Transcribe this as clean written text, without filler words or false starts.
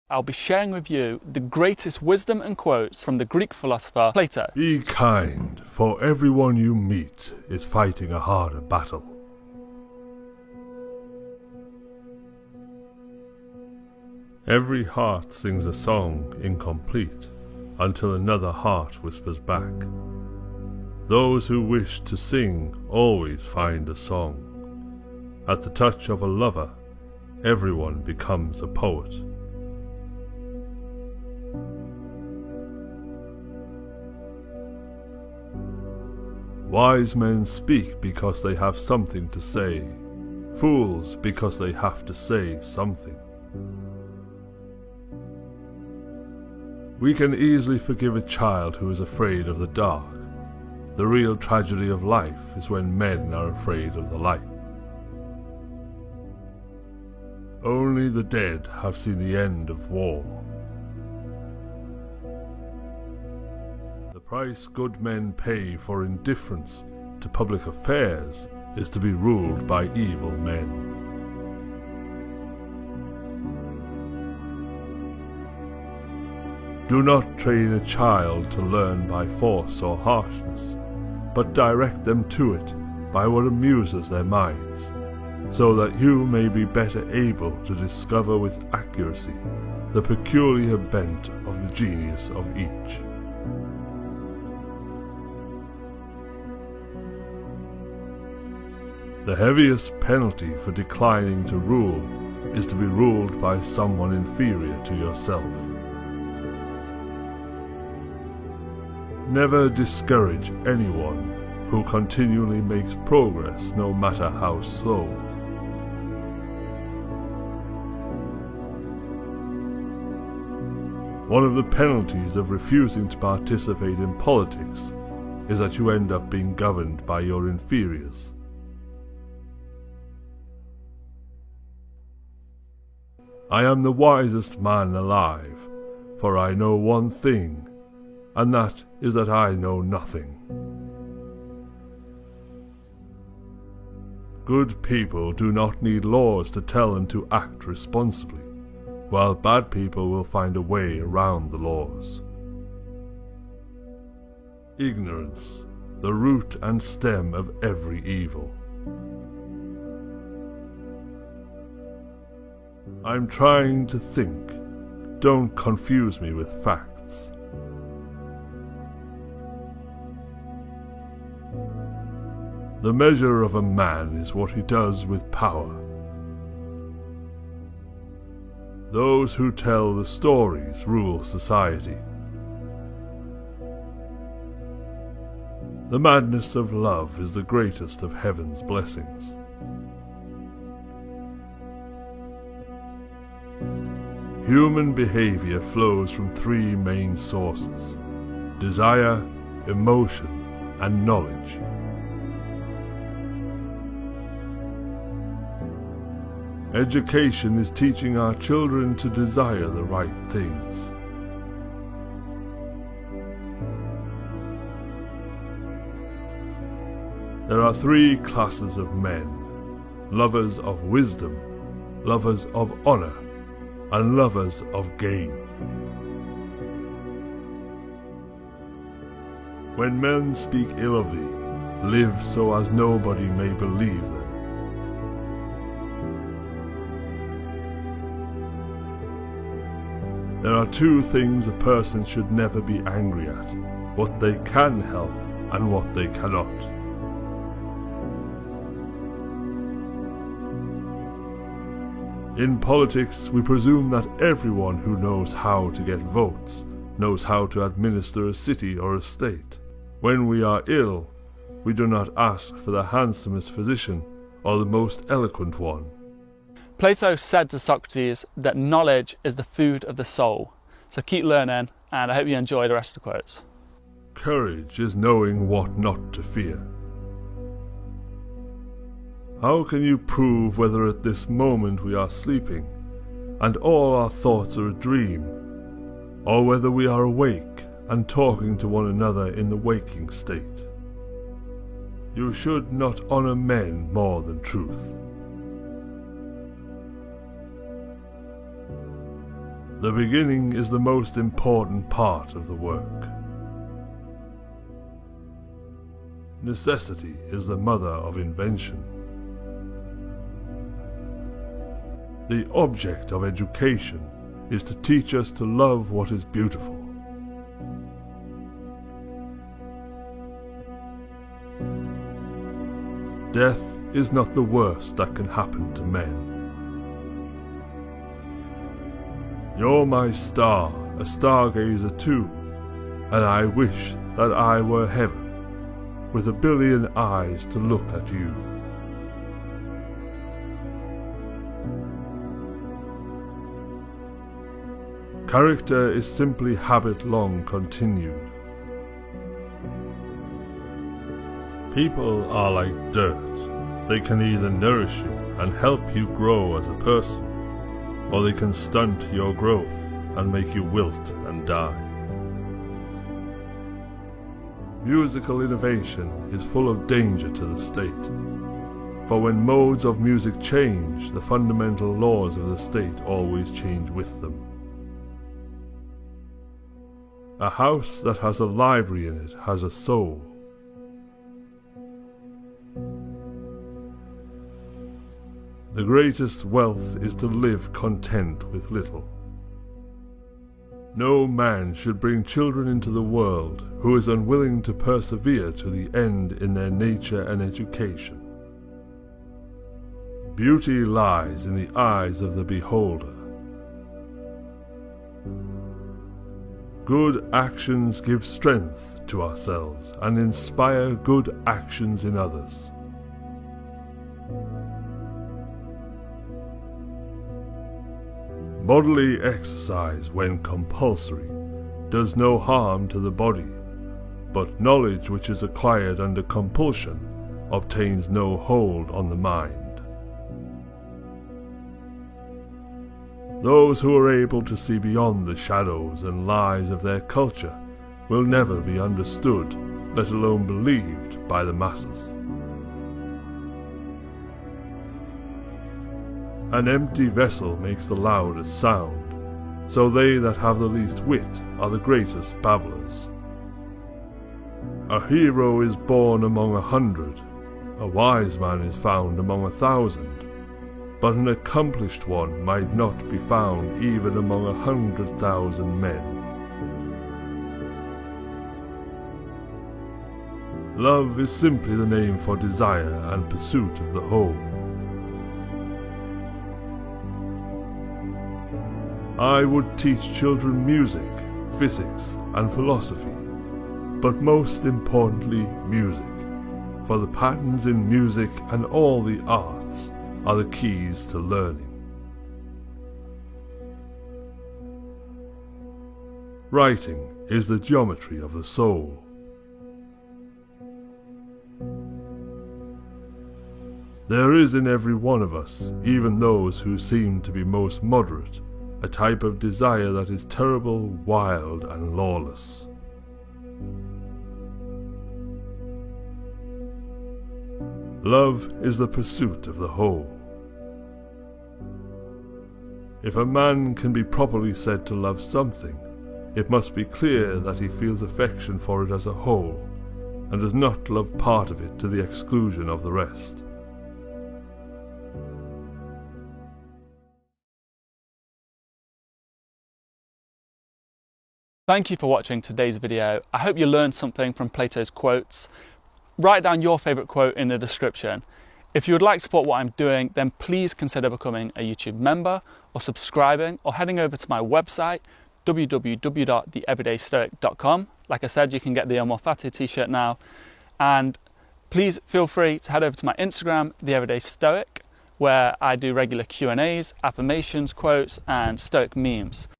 I'll be sharing with you the greatest wisdom and quotes from the Greek philosopher Plato. Be kind, for everyone you meet is fighting a harder battle. Every heart sings a song incomplete until another heart whispers back. Those who wish to sing always find a song. At the touch of a lover, everyone becomes a poet. Wise men speak because they have something to say, fools because they have to say something. We can easily forgive a child who is afraid of the dark. The real tragedy of life is when men are afraid of the light. Only the dead have seen the end of war. The price good men pay for indifference to public affairs is to be ruled by evil men. Do not train a child to learn by force or harshness, but direct them to it by what amuses their minds, so that you may be better able to discover with accuracy the peculiar bent of the genius of each. The heaviest penalty for declining to rule is to be ruled by someone inferior to yourself. Never discourage anyone who continually makes progress, no matter how slow. One of the penalties of refusing to participate in politics is that you end up being governed by your inferiors. I am the wisest man alive, for I know one thing, and that is that I know nothing. Good people do not need laws to tell them to act responsibly, while bad people will find a way around the laws. Ignorance, the root and stem of every evil. I'm trying to think. Don't confuse me with facts. The measure of a man is what he does with power. Those who tell the stories rule society. The madness of love is the greatest of heaven's blessings. Human behavior flows from three main sources: desire, emotion, and knowledge. Education is teaching our children to desire the right things. There are three classes of men: lovers of wisdom, lovers of honor, and lovers of gain. When men speak ill of thee, live so as nobody may believe them. There are two things a person should never be angry at: what they can help and what they cannot. In politics, we presume that everyone who knows how to get votes knows how to administer a city or a state. When we are ill, we do not ask for the handsomest physician or the most eloquent one. Plato said to Socrates that knowledge is the food of the soul. So keep learning, and I hope you enjoy the rest of the quotes. Courage is knowing what not to fear. How can you prove whether at this moment we are sleeping, and all our thoughts are a dream, or whether we are awake and talking to one another in the waking state? You should not honor men more than truth. The beginning is the most important part of the work. Necessity is the mother of invention. The object of education is to teach us to love what is beautiful. Death is not the worst that can happen to men. You're my star, a stargazer too, and I wish that I were heaven, with a billion eyes to look at you. Character is simply habit long continued. People are like dirt. They can either nourish you and help you grow as a person, or they can stunt your growth and make you wilt and die. Musical innovation is full of danger to the state, for when modes of music change, the fundamental laws of the state always change with them. A house that has a library in it has a soul. The greatest wealth is to live content with little. No man should bring children into the world who is unwilling to persevere to the end in their nature and education. Beauty lies in the eyes of the beholder. Good actions give strength to ourselves and inspire good actions in others. Bodily exercise, when compulsory, does no harm to the body, but knowledge which is acquired under compulsion obtains no hold on the mind. Those who are able to see beyond the shadows and lies of their culture will never be understood, let alone believed, by the masses. An empty vessel makes the loudest sound, so they that have the least wit are the greatest babblers. A hero is born among 100, a wise man is found among 1,000, but an accomplished one might not be found even among 100,000 men. Love is simply the name for desire and pursuit of the whole. I would teach children music, physics, and philosophy, but most importantly music, for the patterns in music and all the arts are the keys to learning. Writing is the geometry of the soul. There is in every one of us, even those who seem to be most moderate, a type of desire that is terrible, wild, and lawless. Love is the pursuit of the whole. If a man can be properly said to love something, it must be clear that he feels affection for it as a whole, and does not love part of it to the exclusion of the rest. Thank you for watching today's video. I hope you learned something from Plato's quotes. Write down your favourite quote in the description. If you would like to support what I'm doing, then please consider becoming a YouTube member or subscribing or heading over to my website www.theeverydaystoic.com. Like I said, you can get the Amor Fati t-shirt now. And please feel free to head over to my Instagram, The Everyday Stoic, where I do regular Q&As, affirmations, quotes and Stoic memes.